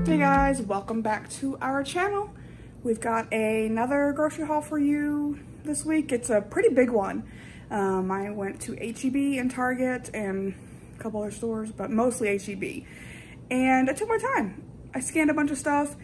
Hey guys, welcome back to our channel. We've got another grocery haul for you this week. It's a pretty big one. I went to HEB and Target and a couple other stores, but mostly HEB. And I took my time. I scanned a bunch of stuff,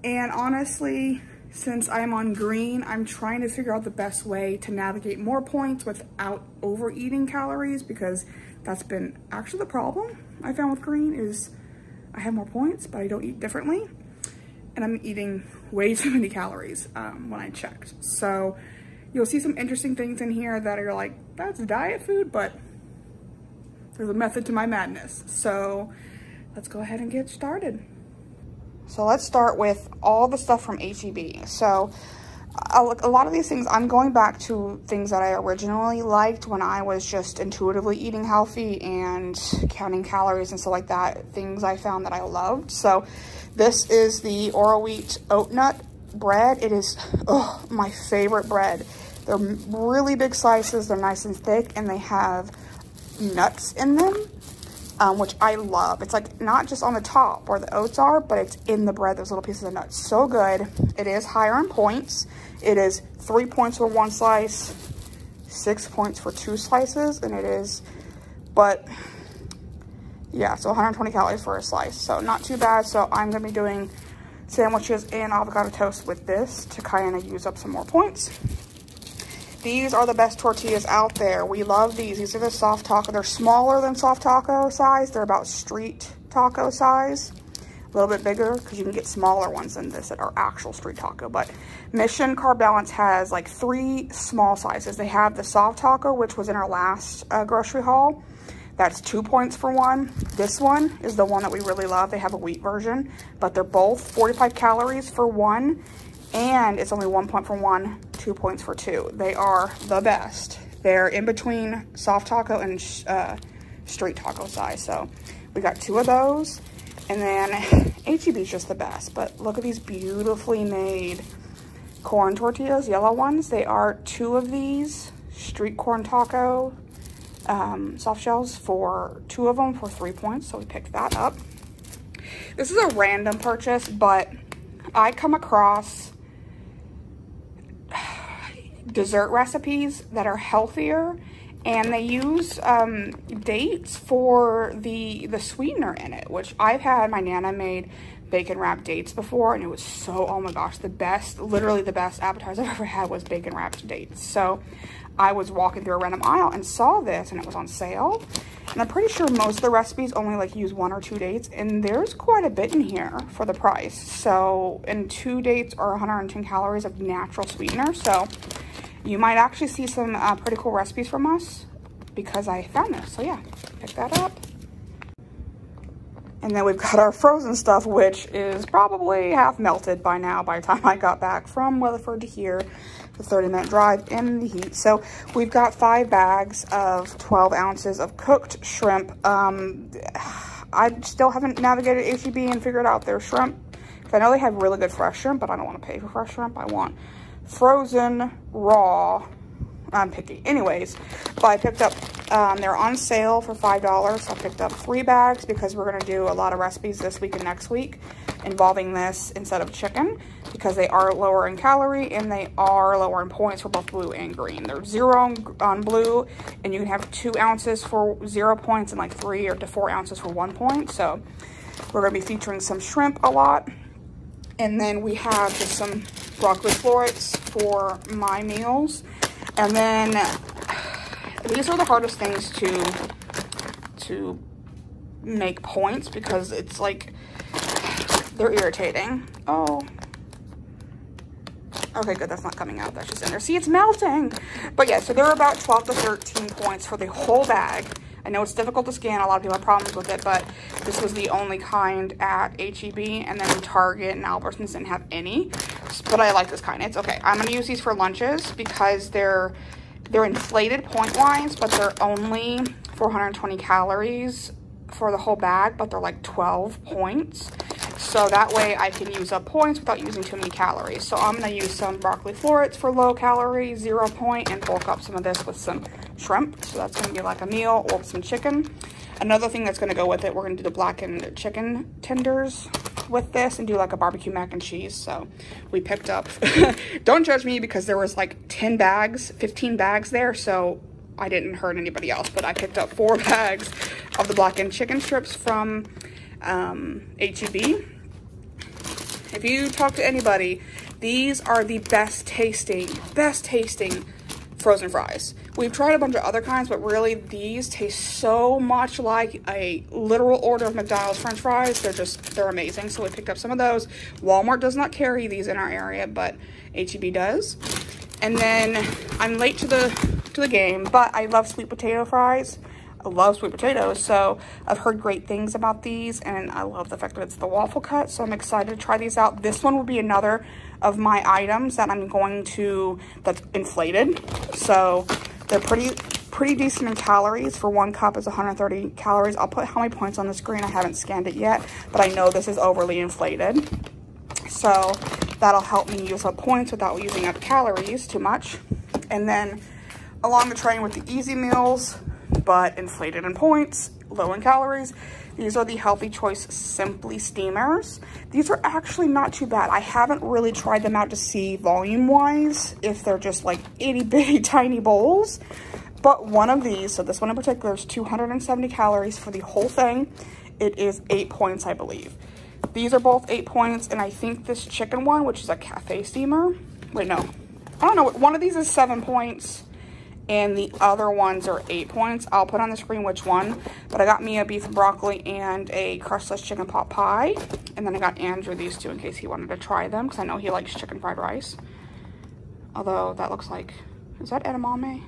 and honestly, since I'm on green, I'm trying to figure out the best way to navigate more points without overeating calories, because that's been actually the problem I found with green is I have more points, but I don't eat differently. And I'm eating way too many calories when I checked. So you'll see some interesting things in here that are like, that's diet food, but there's a method to my madness. So let's go ahead and get started. So let's start with all the stuff from HEB. So a lot of these things, I'm going back to things that I originally liked when I was just intuitively eating healthy and counting calories and stuff like that. Things I found that I loved. So this is the Oro Wheat Oat Nut bread. It is my favorite bread. They're really big slices. They're nice and thick, and they have nuts in them, which I love. It's like not just on the top where the oats are, but it's in the bread, those little pieces of nuts. So good. It is higher in points. It is 3 points for one slice, 6 points for 2 slices, and it is, but yeah, so 120 calories for a slice. So not too bad. So I'm gonna be doing sandwiches and avocado toast with this to kind of use up some more points. These are the best tortillas out there. We love these. These are the soft taco. They're smaller than soft taco size. They're about street taco size. A little bit bigger because you can get smaller ones than this that are actual street taco. But Mission Carb Balance has like 3 small sizes. They have the soft taco, which was in our last grocery haul. That's 2 points for one. This one is the one that we really love. They have a wheat version, but they're both 45 calories for one. And it's only 1 point for one, 2 points for 2. They are the best. They're in between soft taco and street taco size. So we got 2 of those. And then HEB is just the best. But look at these beautifully made corn tortillas, yellow ones. They are 2 of these street corn taco soft shells for 2 of them for 3 points. So we picked that up. This is a random purchase, but I come across dessert recipes that are healthier, and they use dates for the sweetener in it, which I've had. My Nana made bacon wrapped dates before, and it was so, oh my gosh, the best, literally the best appetizer I've ever had was bacon wrapped dates. So I was walking through a random aisle and saw this, and it was on sale. And I'm pretty sure most of the recipes only like use 1 or 2 dates, and there's quite a bit in here for the price. So, and 2 dates are 110 calories of natural sweetener. So you might actually see some pretty cool recipes from us because I found this. So yeah, pick that up. And then we've got our frozen stuff, which is probably half melted by now by the time I got back from Weatherford to here. The 30-minute drive in the heat. So we've got 5 bags of 12 ounces of cooked shrimp. I still haven't navigated HEB and figured out their shrimp. I know they have really good fresh shrimp, but I don't want to pay for fresh shrimp. I want frozen, raw. I'm picky. Anyways, but I picked up, they're on sale for $5. So I picked up 3 bags because we're going to do a lot of recipes this week and next week involving this instead of chicken, because they are lower in calorie and they are lower in points for both blue and green. They're 0 on blue, and you can have 2 ounces for 0 points and like 3 to 4 ounces for 1 point. So we're going to be featuring some shrimp a lot. And then we have just some broccoli florets for my meals. And then these are the hardest things to make points because it's like they're irritating. Oh, okay, good. That's not coming out. That's just in there. See, it's melting. But yeah, so they're about 12 to 13 points for the whole bag. I know it's difficult to scan. A lot of people have problems with it, but this was the only kind at HEB, and then Target and Albertsons didn't have any. But I like this kind. It's okay. I'm going to use these for lunches because they're inflated point-wise, but they're only 420 calories for the whole bag, but they're like 12 points. So that way I can use up points without using too many calories. So I'm going to use some broccoli florets for low calorie, 0 point, and bulk up some of this with some shrimp. So that's going to be like a meal or some chicken. Another thing that's going to go with it, we're going to do the blackened chicken tenders. with this and do like a barbecue mac and cheese. So we picked up, don't judge me because there was like 10 bags, 15 bags there. So I didn't hurt anybody else, but I picked up 4 bags of the blackened chicken strips from HEB. If you talk to anybody, these are the best tasting frozen fries. We've tried a bunch of other kinds, but really these taste so much like a literal order of McDonald's French fries. They're amazing. So we picked up some of those. Walmart does not carry these in our area, but HEB does. And then I'm late to the game, but I love sweet potato fries. I love sweet potatoes, so I've heard great things about these, and I love the fact that it's the waffle cut, so I'm excited to try these out. This one will be another of my items that that's inflated, so they're pretty decent in calories. For 1 cup is 130 calories. I'll put how many points on the screen. I haven't scanned it yet, but I know this is overly inflated, so that'll help me use up points without using up calories too much. And then along the train with the easy meals, but inflated in points, low in calories, these are the Healthy Choice Simply Steamers. These are actually not too bad. I haven't really tried them out to see volume-wise if they're just like itty-bitty tiny bowls. But one of these, so this one in particular, is 270 calories for the whole thing. It is 8 points, I believe. These are both 8 points, and I think this chicken one, which is a cafe steamer, wait, no, I don't know, one of these is 7 points, and the other ones are 8 points. I'll put on the screen which one, but I got me a beef and broccoli and a crustless chicken pot pie, and then I got Andrew these two in case he wanted to try them, because I know he likes chicken fried rice. Although that looks like, is that edamame?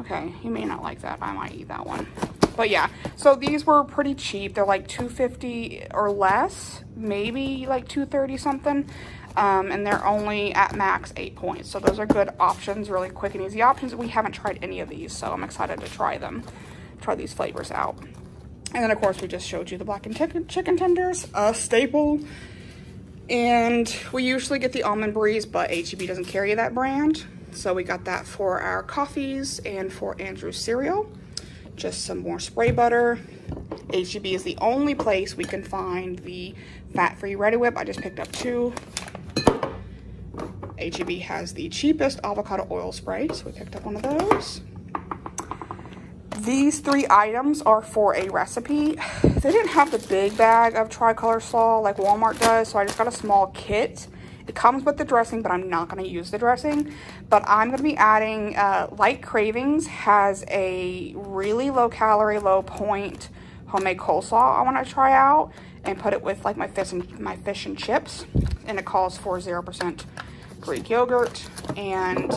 Okay, he may not like that. I might eat that one. But yeah, so these were pretty cheap. They're like $2.50 or less, maybe like $2.30 something. And they're only at max 8 points. So those are good options, really quick and easy options. We haven't tried any of these, so I'm excited to try them, try these flavors out. And then of course we just showed you the blackened chicken tenders, a staple. And we usually get the Almond Breeze, but HEB doesn't carry that brand. So we got that for our coffees and for Andrew's cereal. Just some more spray butter. HEB is the only place we can find the fat-free Reddi-wip. I just picked up 2. HEB has the cheapest avocado oil spray, so we picked up one of those. These 3 items are for a recipe. They didn't have the big bag of tricolor slaw like Walmart does, so I just got a small kit. It comes with the dressing, but I'm not going to use the dressing. But I'm going to be adding, Light Cravings has a really low calorie, low point homemade coleslaw I want to try out and put it with like my fish and chips. And it calls for 0% Greek yogurt and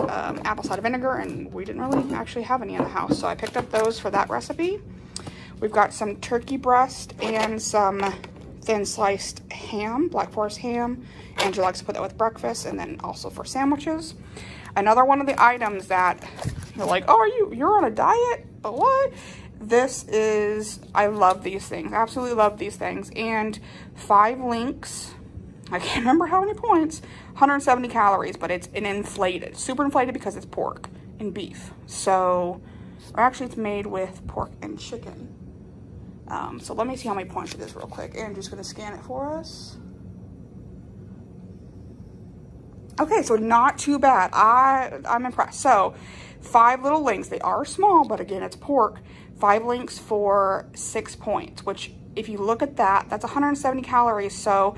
apple cider vinegar, and we didn't really actually have any in the house, so I picked up those for that recipe. We've got some turkey breast and some thin sliced ham, Black Forest ham. Andrew likes to put that with breakfast and then also for sandwiches. Another one of the items that you're like, oh, you're on a diet? But what? This is, I love these things, absolutely love these things. And 5 links, I can't remember how many points, 170 calories, but it's an inflated, super inflated because it's pork and beef. So, or actually it's made with pork and chicken. So let me see how many points it is real quick. Andrew's gonna scan it for us. Okay, so not too bad. I'm impressed. So 5 little links, they are small, but again, it's pork. 5 links for 6 points, which if you look at that, that's 170 calories. So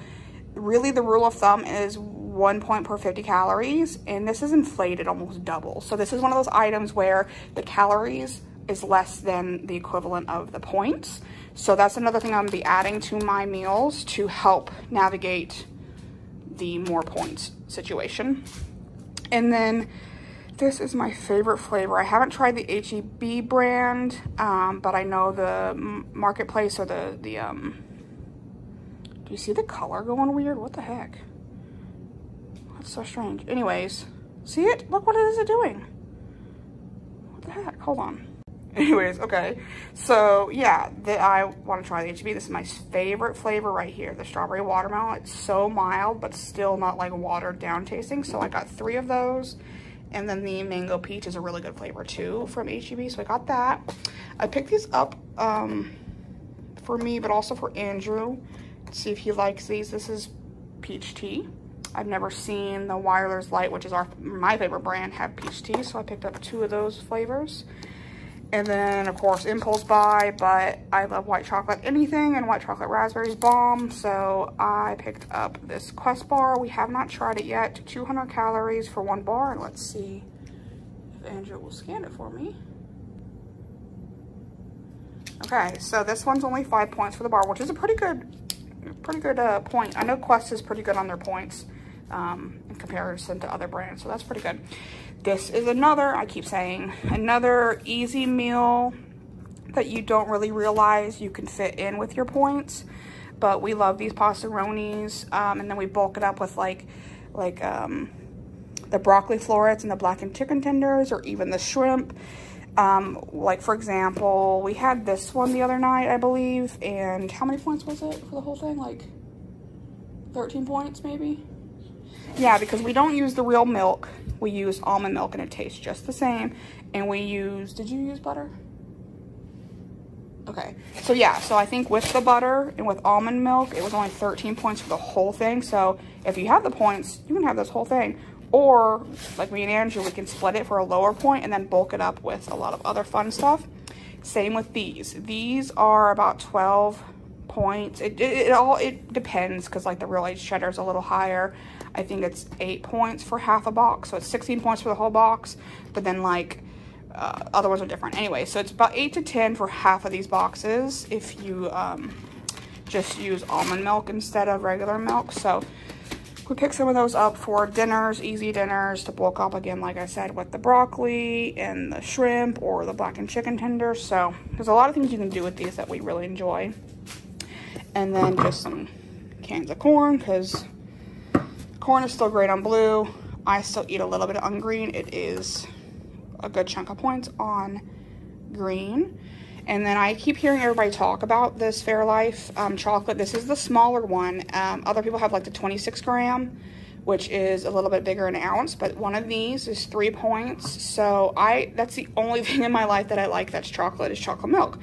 really the rule of thumb is 1 point per 50 calories, and this is inflated almost double. So this is one of those items where the calories is less than the equivalent of the points. So that's another thing I'm gonna be adding to my meals to help navigate the more points situation. And then this is my favorite flavor. I haven't tried the HEB brand, but I know the marketplace or the do you see the color going weird? What the heck? That's so strange. Anyways, see it? Look what it is doing. What the heck? Hold on. Anyways, okay. So yeah, I want to try the HEB. This is my favorite flavor right here, the strawberry watermelon. It's so mild, but still not like watered down tasting. So I got 3 of those. And then the mango peach is a really good flavor too from HEB. So I got that. I picked these up for me, but also for Andrew. see if he likes these. This is peach tea. I've never seen the Wireless Light, which is my favorite brand, have peach tea, so I picked up 2 of those flavors. And then, of course, impulse buy, but I love white chocolate anything, and white chocolate raspberries bomb, so I picked up this Quest bar. We have not tried it yet. 200 calories for 1 bar, and let's see if Andrew will scan it for me. Okay, so this one's only 5 points for the bar, which is a pretty good point. I know Quest is pretty good on their points in comparison to other brands, so that's pretty good. This is another, I keep saying, another easy meal that you don't really realize you can fit in with your points, but we love these pastaronis, and then we bulk it up with like the broccoli florets and the blackened chicken tenders, or even the shrimp. Like for example, we had this one the other night, I believe, and how many points was it for the whole thing? Like 13 points maybe? Yeah, because we don't use the real milk. We use almond milk and it tastes just the same. And we use, did you use butter? Okay, so yeah, so I think with the butter and with almond milk, it was only 13 points for the whole thing. So if you have the points, you can have this whole thing. Or, like me and Andrew, we can split it for a lower point and then bulk it up with a lot of other fun stuff. Same with these. These are about 12 points. It depends, because like the real aged cheddar is a little higher. I think it's 8 points for half a box. So it's 16 points for the whole box. But then like other ones are different. Anyway, so it's about 8 to 10 for half of these boxes if you just use almond milk instead of regular milk. So we pick some of those up for dinners, easy dinners, to bulk up again, like I said, with the broccoli and the shrimp or the blackened chicken tenders. So there's a lot of things you can do with these that we really enjoy. And then just some cans of corn, because corn is still great on blue. I still eat a little bit on green. It is a good chunk of points on green. And then I keep hearing everybody talk about this Fairlife chocolate. This is the smaller one. Other people have like the 26 gram, which is a little bit bigger in an ounce, but one of these is 3 points. So that's the only thing in my life that I like that's chocolate, is chocolate milk.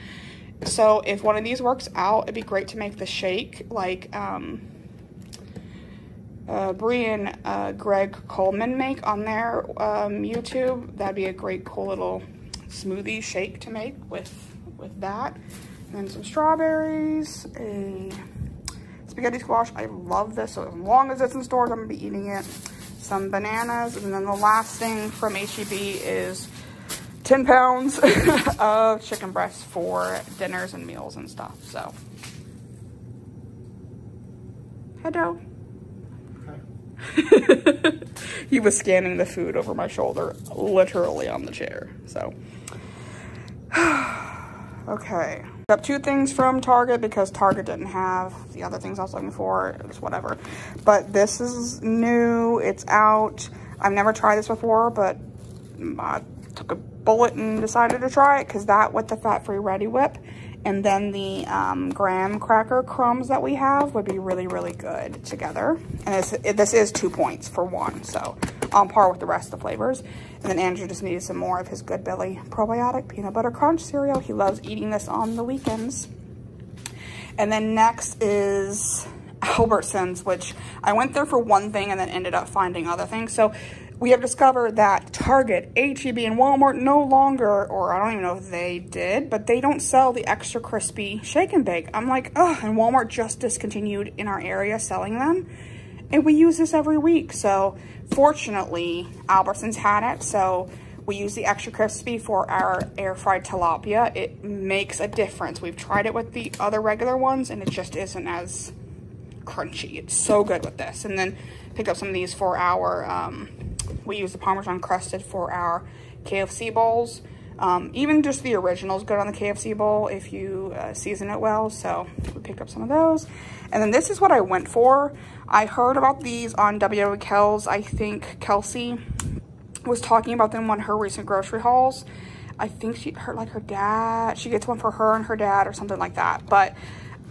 So if one of these works out, it'd be great to make the shake like breanne Greg Coleman make on their YouTube. That'd be a great, cool little smoothie shake to make with that. And then some strawberries, a spaghetti squash. I love this, so as long as it's in stores, I'm gonna be eating it. Some bananas, and then the last thing from HEB is 10 pounds of chicken breasts for dinners and meals and stuff. So, hello. He was scanning the food over my shoulder, literally on the chair. So, okay. Got 2 things from Target because Target didn't have the other things I was looking for. It was whatever. But this is new. It's out. I've never tried this before, but I took a bullet and decided to try it, because that with the fat-free Ready Whip and then the graham cracker crumbs that we have would be really, really good together. And this is 2 points for 1, so on par with the rest of the flavors. And then Andrew just needed some more of his Good Billy probiotic peanut butter crunch cereal. He loves eating this on the weekends. And then next is Albertsons, which I went there for one thing and then ended up finding other things. So we have discovered that Target, HEB, and Walmart no longer, or I don't even know if they did, but they don't sell the extra crispy shake and bake. I'm like, ugh, and Walmart just discontinued in our area selling them. And we use this every week. So fortunately, Albertsons had it. So we use the extra crispy for our air fried tilapia. It makes a difference. We've tried it with the other regular ones and it just isn't as crunchy. It's so good with this. And then pick up some of these for our, we use the Parmesan crusted for our KFC bowls. Even just the original is good on the KFC bowl if you season it well. So we picked up some of those. And then this is what I went for. I heard about these on WW Kells. I think Kelsey was talking about them on her recent grocery hauls. I think her dad, she gets one for her and her dad or something like that. But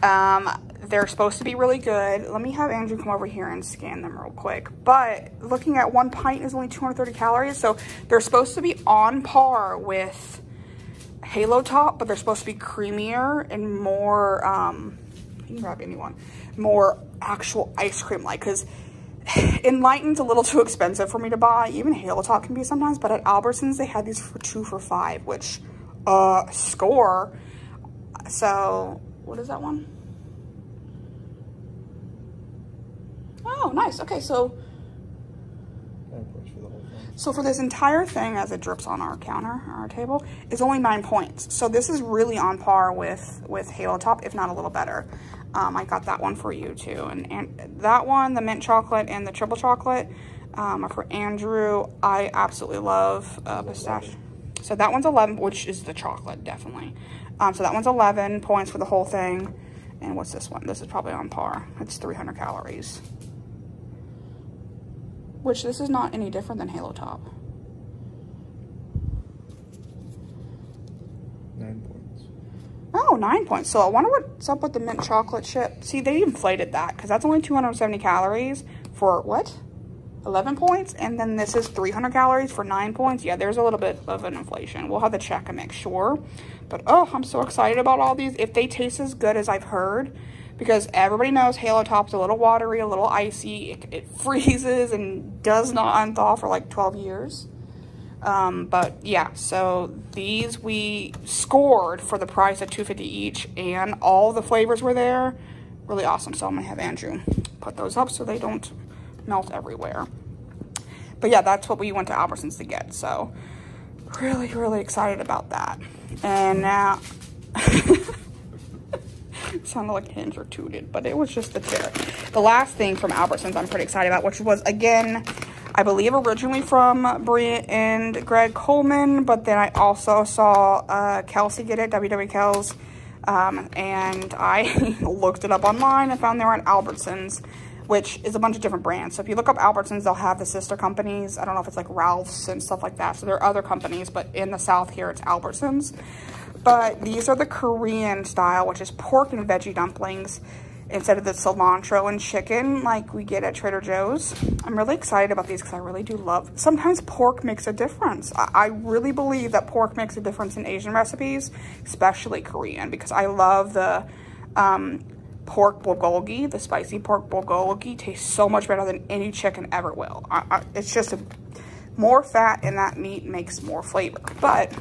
they're supposed to be really good. Let me have Andrew come over here and scan them real quick. But looking at 1 pint is only 230 calories. So they're supposed to be on par with Halo Top, but they're supposed to be creamier and more, you can grab anyone, more actual ice cream like, because Enlightened's a little too expensive for me to buy. Even Halo Top can be sometimes, but at Albertsons they had these for 2 for $5, which score. So what is that one? Oh, nice. Okay, so for this entire thing, as it drips on our counter, our table, is only 9 points. So this is really on par with Halo Top, if not a little better. I got that one for you too. And that one, the mint chocolate and the triple chocolate, are for Andrew. I absolutely love pistachio. So that one's 11, which is the chocolate, definitely. So that one's 11 points for the whole thing. And what's this one? This is probably on par. It's 300 calories. Which, this is not any different than Halo Top. 9 points. Oh, 9 points. So I wonder what's up with the mint chocolate chip. See, they inflated that because that's only 270 calories for what? 11 points. And then this is 300 calories for 9 points. Yeah, there's a little bit of an inflation. We'll have to check and make sure. But oh, I'm so excited about all these. If they taste as good as I've heard, because everybody knows Halo Top's a little watery, a little icy. It freezes and does not unthaw for like 12 years. But yeah, so these we scored for the price at $2.50 each, and all the flavors were there. Really awesome. So I'm gonna have Andrew put those up so they don't melt everywhere. But yeah, that's what we went to Albertsons to get. So really, really excited about that. And now it sounded like Andrew tooted, but it was just the chair. The last thing from Albertsons I'm pretty excited about, which was, again, I believe originally from Brie and Greg Coleman, but then I also saw Kelsey get it, WW Kels, and I looked it up online and found they were at Albertsons, which is a bunch of different brands. So if you look up Albertsons, they'll have the sister companies. I don't know if it's like Ralph's and stuff like that. So there are other companies, but in the South here, it's Albertsons. But these are the Korean style, which is pork and veggie dumplings instead of the cilantro and chicken like we get at Trader Joe's. I'm really excited about these because I really do love, sometimes pork makes a difference. I really believe that pork makes a difference in Asian recipes, especially Korean, because I love the pork bulgogi. The spicy pork bulgogi tastes so much better than any chicken ever will. It's just more fat in that meat makes more flavor. But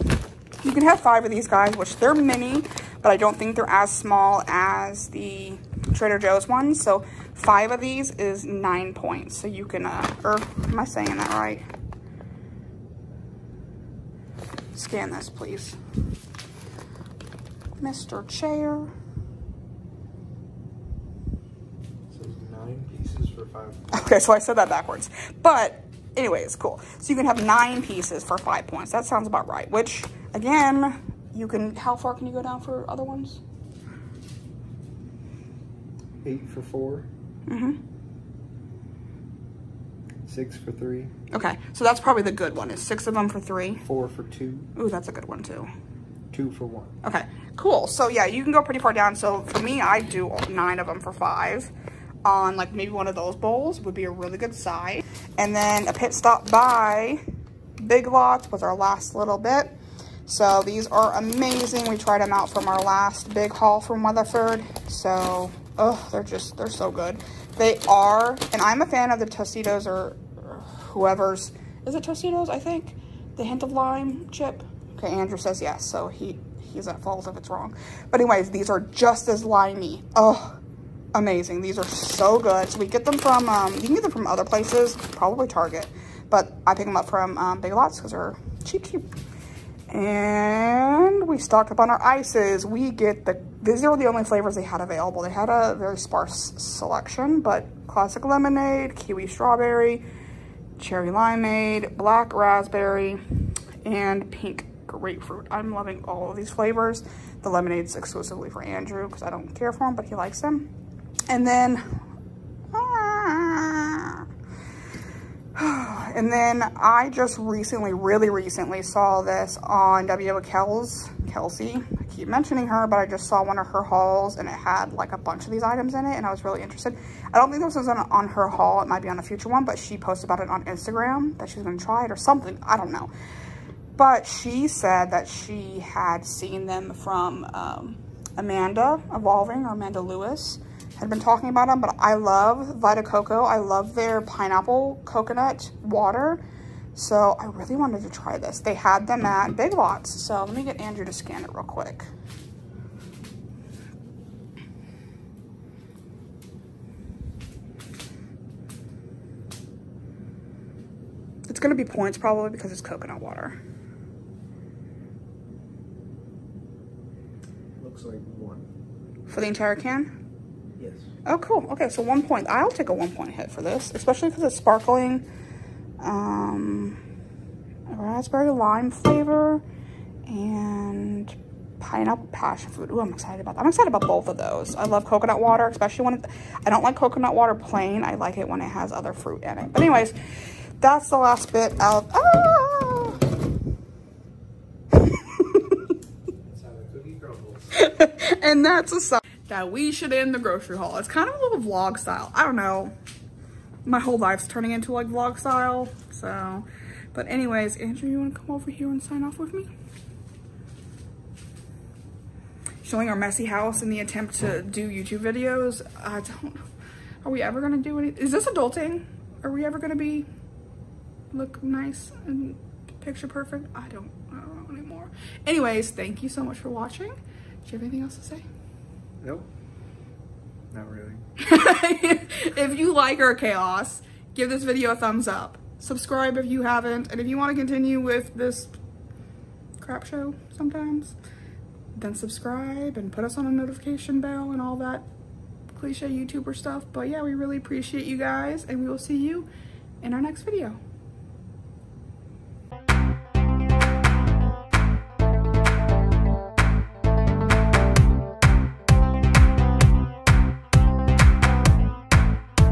you can have 5 of these guys, which they're mini, but I don't think they're as small as the Trader Joe's ones. So 5 of these is 9 points. So you can, or am I saying that right? Scan this, please. Mr. Chair. So 9 pieces for 5 points. Okay, so I said that backwards. But anyways, cool. So you can have 9 pieces for 5 points. That sounds about right, which, again, you can, how far can you go down for other ones? 8 for 4. Mm-hmm. 6 for 3. Okay, so that's probably the good one, is 6 of them for 3. 4 for 2. Ooh, that's a good one too. 2 for 1. Okay, cool. So yeah, you can go pretty far down. So for me, I do 9 of them for 5 on like maybe one of those bowls would be a really good side. And then a pit stop by Big Lots was our last little bit. So these are amazing. We tried them out from our last big haul from Weatherford. So, oh, they're so good. They are, and I'm a fan of the Tostitos or whoever's, is it Tostitos, I think? The hint of lime chip. Okay, Andrew says yes, so he's at fault if it's wrong. But anyways, these are just as limey. Oh, amazing. These are so good. So we get them from, you can get them from other places, probably Target. But I pick them up from Big Lots because they're cheap. And we stocked up on our ices. We get these are the only flavors they had available. They had a very sparse selection, but classic lemonade, kiwi strawberry, cherry limeade, black raspberry, and pink grapefruit. I'm loving all of these flavors. The lemonade's exclusively for Andrew because I don't care for him, but he likes them. And then, I just really recently saw this on Kelsey. I keep mentioning her, but I just saw one of her hauls and it had like a bunch of these items in it and I was really interested. I don't think this was on her haul. It might be on a future one, but she posted about it on Instagram that she's going to try it or something. I don't know. But she said that she had seen them from Amanda Evolving or Amanda Lewis. had been talking about them, but I love Vita Coco. I love their pineapple coconut water. So I really wanted to try this. They had them at Big Lots. So let me get Andrew to scan it real quick. It's gonna be points probably because it's coconut water. Looks like 1. For the entire can? Yes. Oh, cool. Okay, so 1 point. I'll take a 1 point hit for this, especially because it's sparkling. Raspberry lime flavor and pineapple passion fruit. Ooh, I'm excited about that. I'm excited about both of those. I love coconut water, especially when I don't like coconut water plain. I like it when it has other fruit in it. But anyways, that's the last bit of That's how the cookie crumbles. and that's a sign that we should end the grocery haul. It's kind of a little vlog style. I don't know. My whole life's turning into like vlog style. So, but anyways, Andrew, you want to come over here and sign off with me? Showing our messy house in the attempt to do YouTube videos. I don't know. Are we ever going to do any? Is this adulting? Are we ever going to look nice and picture perfect? I don't know anymore. Anyways, thank you so much for watching. Do you have anything else to say? Nope. Not really. If you like our chaos, give this video a thumbs up. Subscribe if you haven't. And if you want to continue with this crap show sometimes, then subscribe and put us on a notification bell and all that cliche YouTuber stuff. But yeah, we really appreciate you guys, and we will see you in our next video.